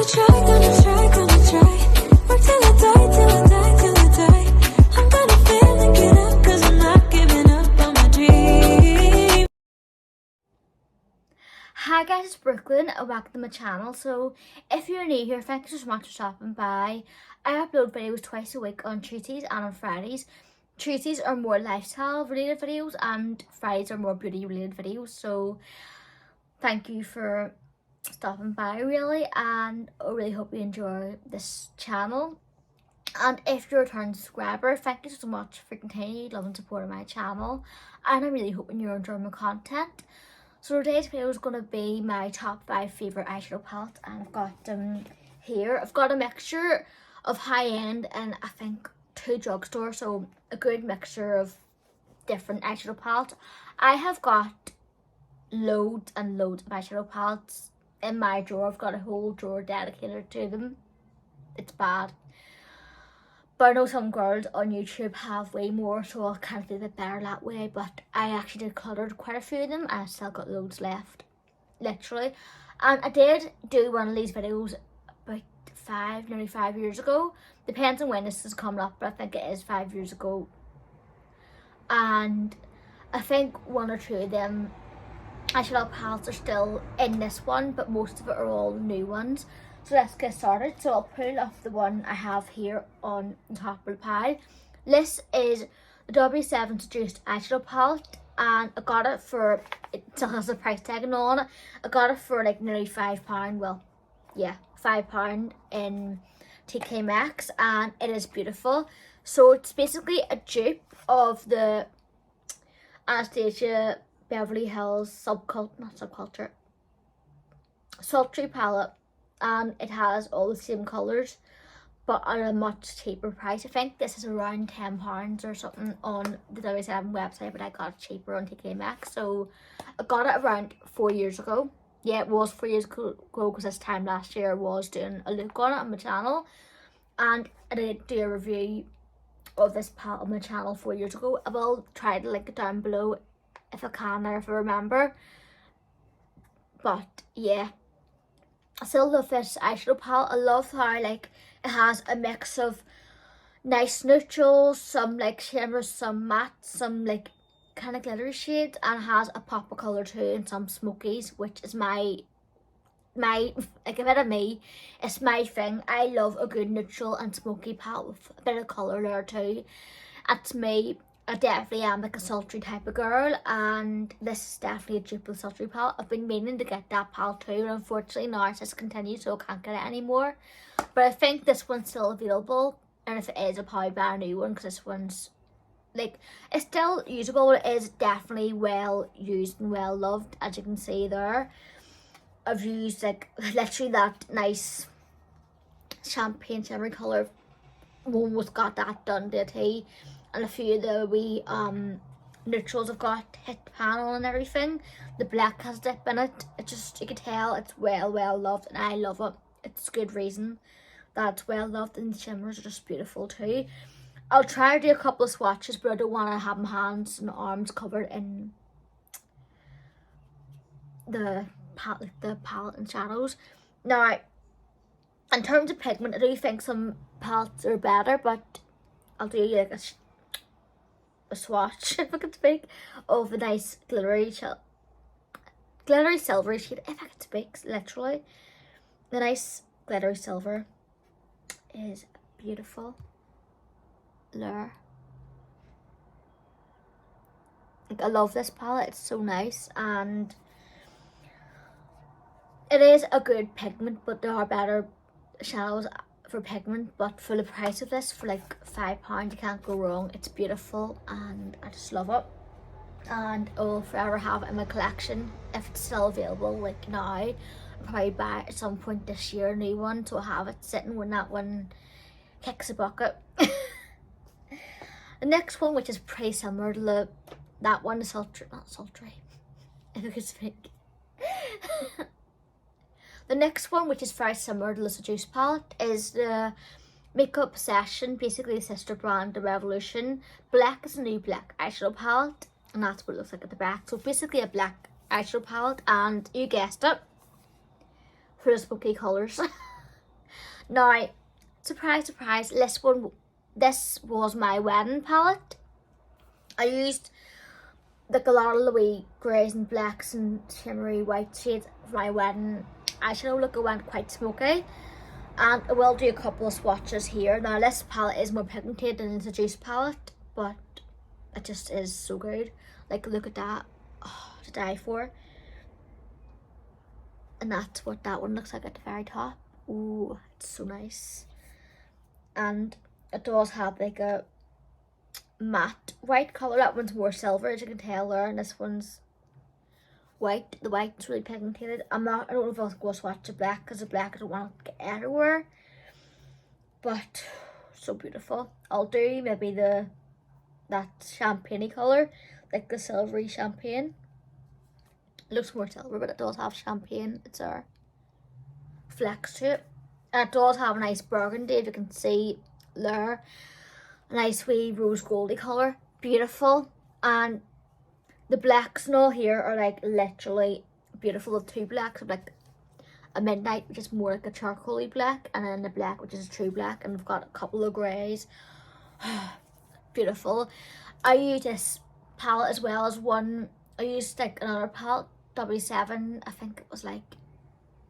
Work till I die, till I die, till I die. I'm gonna fail and get up, cause I'm not giving up on my dream. Hi guys, it's Brookelynne and welcome to my channel. So if you're new here, thank you so much for stopping by. I upload videos twice a week on Tuesdays and on Fridays. Tuesdays are more lifestyle related videos and Fridays are more beauty related videos. So thank you for stopping by really, and I really hope you enjoy this channel. And if you're a return subscriber, thank you so much for continued love and support of my channel, and I'm really hoping you're enjoying my content. So today's video is going to be my top 5 favourite eyeshadow palettes, and I've got them here. I've got a mixture of high-end and I think 2 drugstores, so a good mixture of different eyeshadow palettes. I have got loads and loads of eyeshadow palettes in my drawer. I've got a whole drawer dedicated to them. It's bad. But I know some girls on YouTube have way more, so I kind of feel a bit better that way. But I actually decluttered quite a few of them and I still got loads left. Literally. And I did do one of these videos about nearly 5 years ago. Depends on when this is coming up, but I think it is 5 years ago. And I think 1 or 2 of them eyeshadow palettes are still in this one, but most of it are all new ones. So let's get started. So I'll pull off the one I have here on the top of the pile. This is the W7 Seduced eyeshadow palette, and I got it for, it still has a price tag and all on it. I got it for like nearly £5. Well, yeah, £5 in TK Maxx, and it is beautiful. So it's basically a dupe of the Anastasia Beverly Hills sultry palette, and it has all the same colours but at a much cheaper price. I think this is around £10 or something on the W7 website, but I got it cheaper on TK Maxx. So I got it around 4 years ago. Yeah, it was 4 years ago because this time last year I was doing a look on it on my channel, and I did do a review of this palette on my channel 4 years ago. I will try to link it down below if I can or if I remember. But yeah, I still love this eyeshadow palette. I love how like it has a mix of nice neutrals, some like shimmers, some matte, some like kind of glittery shades, and it has a pop of colour too and some smokies, which is my like a bit of me. It's my thing. I love a good neutral and smoky palette with a bit of colour there too. That's me. I definitely am like a sultry type of girl, and this is definitely a dupe of the sultry palette. I've been meaning to get that palette too, and unfortunately now it's discontinued, so I can't get it anymore. But I think this one's still available, and if it is, I'll probably buy a new one because this one's like, it's still usable. It is definitely well used and well loved, as you can see there. I've used like literally that nice champagne shimmery colour. Almost got that done to a T. And a few of the wee neutrals have got hit panel and everything. The black has dip in it. It just, you can tell it's well loved, and I love it. It's good reason that it's well loved, and the shimmers are just beautiful too. I'll try to do a couple of swatches, but I don't want to have my hands and arms covered in the palette and shadows. Now, in terms of pigment, I do think some palettes are better, but I'll do like a swatch, if I can speak, of a nice glittery silvery shade, if I can speak, literally. The nice glittery silver is beautiful. There. Like, I love this palette. It's so nice, and it is a good pigment, but there are better shadows for pigment. But for the price of this, for like £5, you can't go wrong. It's beautiful and I just love it, and I will forever have it in my collection if it's still available. Like now, I'll probably buy it at some point this year, a new one, so I have it sitting when that one kicks a bucket. The next one, which is pretty similar to that one, is not sultry, if I could speak. The next one, which is very similar to the Seduced palette, is the Makeup Obsession, basically the sister brand, the Revolution. Black is a new black eyeshadow palette, and that's what it looks like at the back. So basically a black eyeshadow palette, and you guessed it, for the smoky colours. Now, surprise, surprise, this was my wedding palette. I used like a lot of the wee greys and blacks and shimmery white shades for my wedding eyeshadow look. It went quite smoky. And I will do a couple of swatches here. Now this palette is more pigmented than the Seduced palette, but it just is so good. Like look at that, oh, to die for. And that's what that one looks like at the very top. Ooh, it's so nice. And it does have like a matte white colour. That one's more silver, as you can tell there, and this one's white. The white's really pigmented. I don't know if I'll go swatch the black, because the black I don't want to get everywhere. But so beautiful. I'll do maybe that champagne colour, like the silvery champagne. It looks more silver, but it does have champagne. It's our flex to it. And it does have a nice burgundy, if you can see there. A nice wee rose goldy colour. Beautiful. And the blacks and all here are like literally beautiful. The two blacks are like a midnight, which is more like a charcoaly black, and then the black, which is a true black, and we've got a couple of greys. Beautiful. I use this palette as well as one. I used like another palette, W7. I think it was like,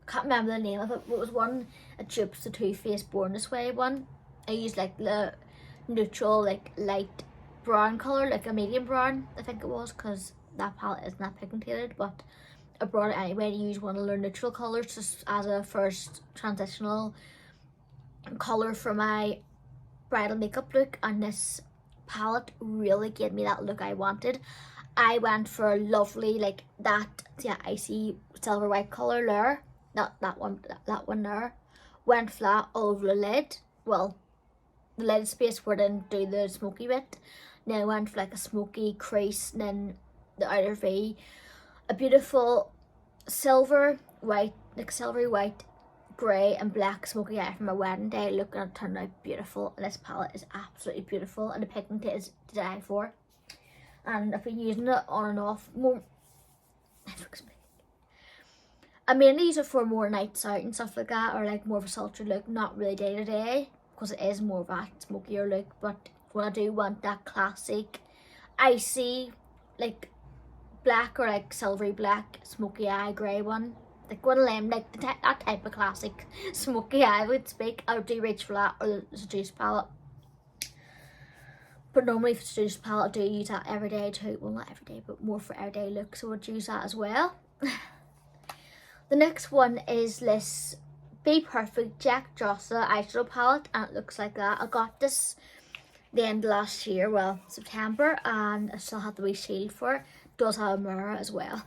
I can't remember the name of it, but it was one that dupes the Too Faced Born This Way one. I used like the neutral, like light brown colour, like a medium brown, I think it was, because that palette isn't that pigmented, but I brought it anyway to use one of their neutral colours just as a first transitional colour for my bridal makeup look, and this palette really gave me that look I wanted. I went for a lovely, like that, yeah, icy silver white colour there, not that one, that one there. Went flat all over the lid, well, the lid space where I didn't do the smoky bit. Then I went for like a smoky crease, and then the outer V. A beautiful silver white, like silvery white, grey and black smoky eye for my wedding day look, and it turned out beautiful. And this palette is absolutely beautiful, and the pigment is to die for. And I've been using it on and off more. I mainly use it for more nights out and stuff like that, or like more of a sultry look, not really day to day, because it is more of a smokier look. But when I do want that classic icy, like black or like silvery black, smoky eye grey one, like one of them, like that type of classic smoky eye would speak, I would do reach for that, or the Seduced palette. But normally for Seduced palette I do use that every day too. Well, not every day, but more for everyday look, so I would use that as well. The next one is this BPerfect Jack Jossa eyeshadow palette, and it looks like that. I got this the end of last year, well, September, and I still have the wee shield for it. It does have a mirror as well.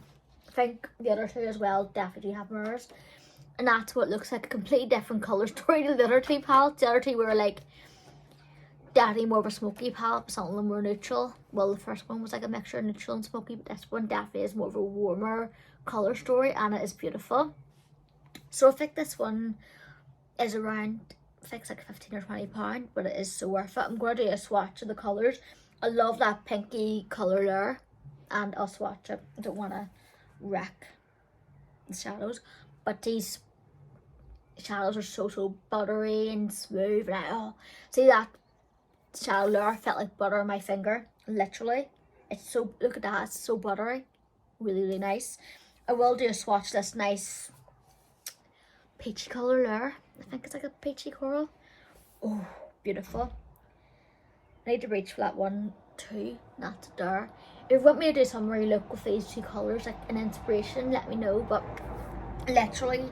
I think the other two as well definitely have mirrors. And that's what it looks like, a completely different colour story to the other two palettes. The other two were like definitely more of a smoky palette, but some of them were neutral. Well, the first one was like a mixture of neutral and smoky, but this one definitely is more of a warmer colour story, and it is beautiful. So I think this one is around, I think it's like £15 or £20, but it is so worth it. I'm going to do a swatch of the colours. I love that pinky colour there, and I'll swatch it. I don't want to wreck the shadows, but these shadows are so buttery and smooth, and see that shadow there felt like butter on my finger, literally. It's so, look at that, it's so buttery, really nice. I will do a swatch this nice peachy colour there. I think it's like a peachy coral. Oh, beautiful. I need to reach for that one too, not there. If you want me to do a summary look with these two colours, like an inspiration, let me know. But literally,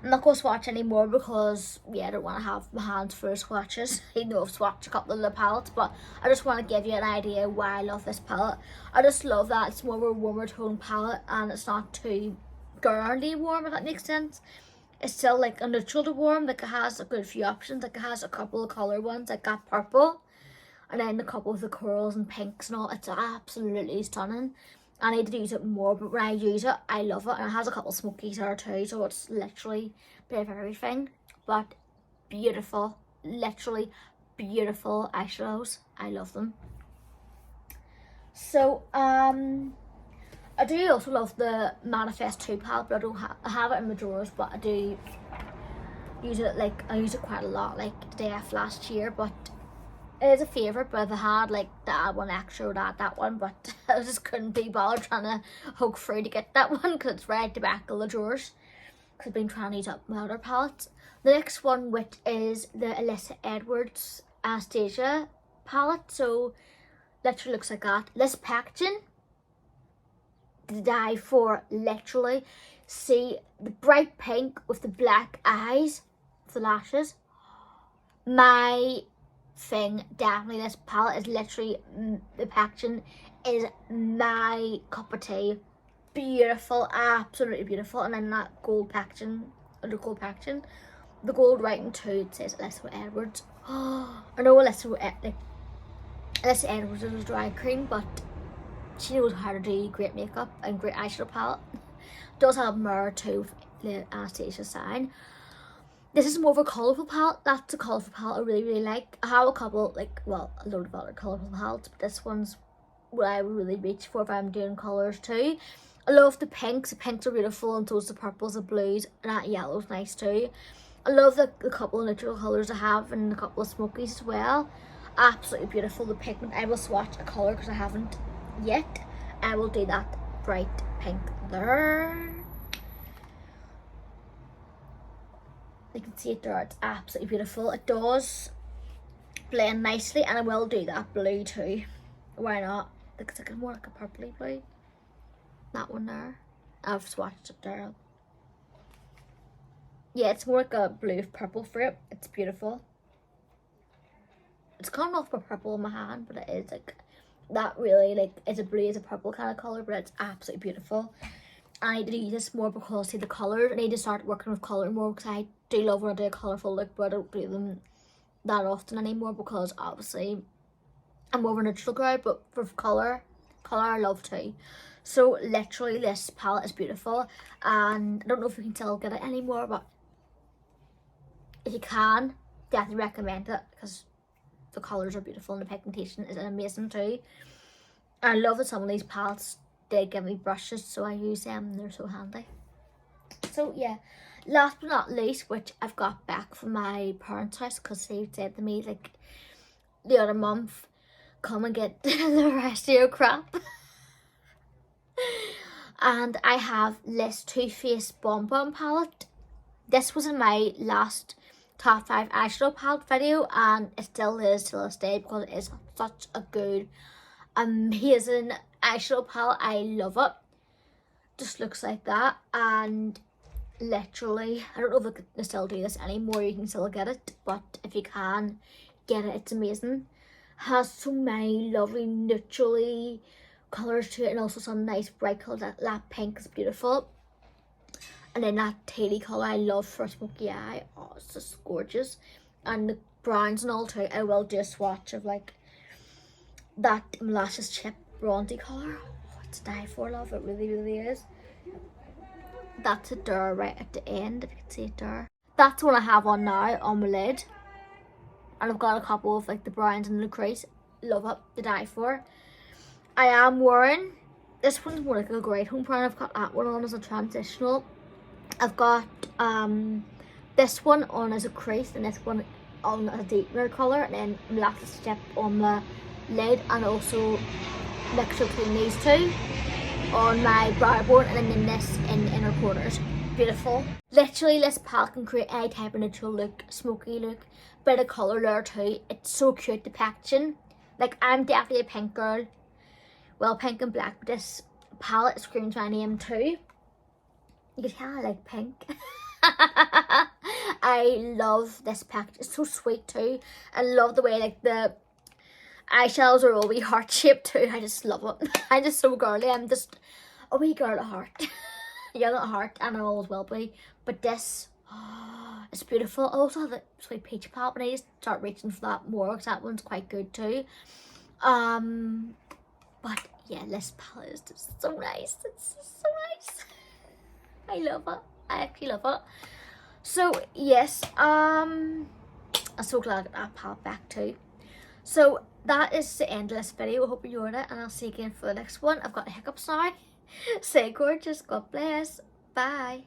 I'm not going to swatch anymore because, yeah, I don't want to have my hands full of swatches. Even though I've swatched a couple of the palettes, but I just want to give you an idea why I love this palette. I just love that it's more of a warmer tone palette, and it's not too girly warm, if that makes sense. It's still like a neutral to warm, like it has a good few options. Like it has a couple of colour ones, like that purple, and then a couple of the corals and pinks and all. It's absolutely stunning. I need to use it more, but when I use it, I love it. And it has a couple of smokies there too, so it's literally a bit of everything. But beautiful, literally beautiful eyeshadows. I love them. So, I do also love the Manifest 2 palette, but I have it in my drawers, but I do use it, like, I use it quite a lot, like, the day after last year, but it is a favourite. But if I had, like, to add one extra, I would add that one, but I just couldn't be bothered trying to hook through to get that one, because it's right at the back of the drawers, because I've been trying to use up my other palettes. The next one, which is the Alyssa Edwards Anastasia palette, so literally looks like that. This packaging, to die for, literally. See the bright pink with the black eyes, the lashes. My thing, definitely. This palette is literally, the packaging is my cup of tea. Beautiful, absolutely beautiful. And then that gold packaging, the gold writing too, it says Alyssa Edwards. I know Alyssa Edwards is a dry cream, but she knows how to do great makeup and great eyeshadow palette. Does have a mirror too with the Anastasia sign. This is more of a colourful palette. That's a colourful palette I really like. I have a couple, like, well, a load of other colourful palettes, but this one's what I would really reach for if I'm doing colours too. I love the pinks. The pinks are beautiful, and so is the purples, the blues, and that yellow's nice too. I love the couple of neutral colours I have, and a couple of smokies as well. Absolutely beautiful. The pigment, I will swatch a colour because I haven't yet. I will do that bright pink there. You can see it there, it's absolutely beautiful. It does blend nicely, and I will do that blue too. Why not? Looks like more like a purpley blue. That one there. I've swatched it there. Yeah, it's more like a blue with purple for it. It's beautiful. It's coming off my purple in my hand, but it is like that really, like, it's a blue, it's a purple kind of colour, but it's absolutely beautiful. I need to use this more because, see, the colours, I need to start working with colour more, because I do love when I do a colourful look, but I don't do them that often anymore, because obviously I'm more of a neutral girl, but for colour I love too. So literally this palette is beautiful, and I don't know if you can still get it anymore, but if you can, definitely recommend it, because the colours are beautiful and the pigmentation is amazing too. I love that some of these palettes, they give me brushes, so I use them and they're so handy. So yeah, last but not least, which I've got back from my parents' house, because they said to me, like, the other month, come and get the rest of your crap. And I have this Too Faced Bon Bon palette. This was in my last top 5 eyeshadow palette video, and it still is till this day, because it is such a good, amazing eyeshadow palette. I love it. Just looks like that, and literally, I don't know if they still do this anymore. You can still get it, but if you can get it, it's amazing. Has so many lovely neutrally colours to it, and also some nice bright colours. That pink is beautiful, and then that tealy colour I love for a smoky eye. Oh, it's just gorgeous. And the browns and all too. I will do a swatch of like that molasses chip bronzy colour. Oh, it's to die for, love. It really is. That's it there right at the end, if you can see it there. That's what I have on now on my lid, and I've got a couple of like the browns and the crease. Love it, to die for. I am wearing, this one's more like a grey tone brown. I've got that one on as a transitional. I've got this one on as a crease, and this one on a deeper colour, and then molasses chip on the lid, and also mixture between these two on my brow bone, and then this in the inner corners. Beautiful. Literally, this palette can create any type of neutral look, smoky look, bit of colour there too. It's so cute, the packaging. Like, I'm definitely a pink girl. Well, pink and black, but this palette screams my name too. You can tell I like pink. I love this package. It's so sweet too. I love the way like the eyeshadows are all wee heart shaped too. I just love it. I'm just so girly. I'm just a wee girl at heart. Young at heart, and I always will be. But this, oh, it's beautiful. I also have the sweet peach palette, but I need to start reaching for that more, because that one's quite good too. But yeah, this palette is just so nice. It's just so nice. I love it. I actually love it. So yes, I'm so glad I got that palette back too. So that is the end of this video. I hope you enjoyed it, and I'll see you again for the next one. I've got hiccups now. Stay gorgeous. God bless. Bye.